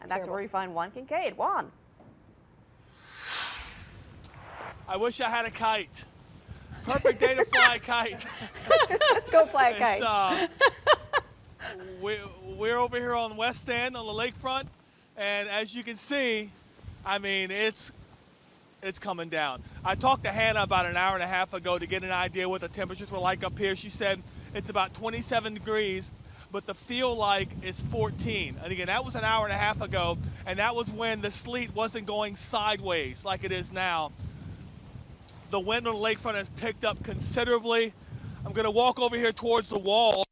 And that's where we find Juan Kincaid. Juan. I wish I had a kite. Perfect day to fly a kite. Go fly a kite. We're over here on West End on the lakefront, and as you can see, I mean, it's coming down. I talked to Hannah about an hour and a half ago to get an idea what the temperatures were like up here. She said it's about 27 degrees, but the feel like it's 14. And again, that was an hour and a half ago, and that was when the sleet wasn't going sideways like it is now. The wind on the lakefront has picked up considerably. I'm going to walk over here towards the wall. Lake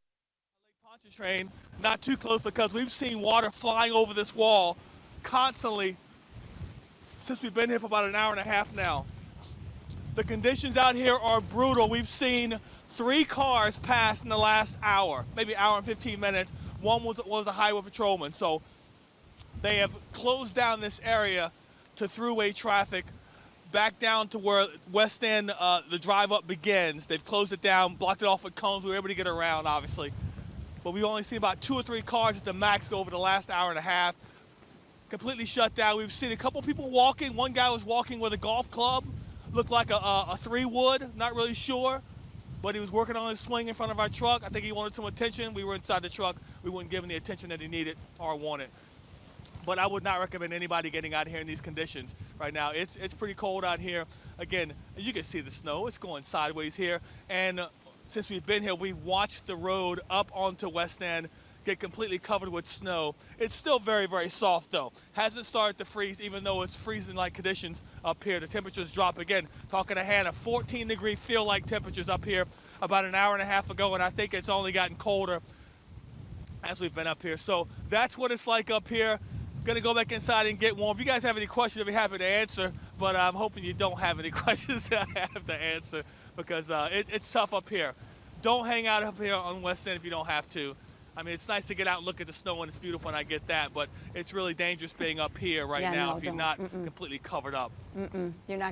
Pontchartrain, not too close because we've seen water flying over this wall constantly since we've been here for about an hour and a half now. The conditions out here are brutal. We've seen 3 cars pass in the last hour, maybe hour and 15 minutes. One was a highway patrolman. So they have closed down this area to throughway traffic back down to where West End, the drive up begins. They've closed it down, blocked it off with cones. We were able to get around, obviously. But we've only seen about 2 or 3 cars at the max go over the last hour and a half. Completely shut down. We've seen a couple people walking. One guy was walking with a golf club, looked like a 3-wood, not really sure, but he was working on his swing in front of our truck. I think he wanted some attention. We were inside the truck. We wouldn't give him the attention that he needed or wanted. But I would not recommend anybody getting out here in these conditions right now. It's pretty cold out here. Again, you can see the snow. It's going sideways here. And since we've been here, we've watched the road up onto West End get completely covered with snow. It's still very, very soft though. Hasn't started to freeze even though it's freezing-like conditions up here. The temperatures drop again. Talking to Hannah, 14-degree feel-like temperatures up here about an hour and a half ago, and I think it's only gotten colder as we've been up here. So that's what it's like up here. Gonna go back inside and get warm. If you guys have any questions, I'll be happy to answer, but I'm hoping you don't have any questions that I have to answer because it's tough up here. Don't hang out up here on West End if you don't have to. I mean, it's nice to get out and look at the snow and it's beautiful and I get that, but it's really dangerous being up here right now if you're not completely covered up. You're not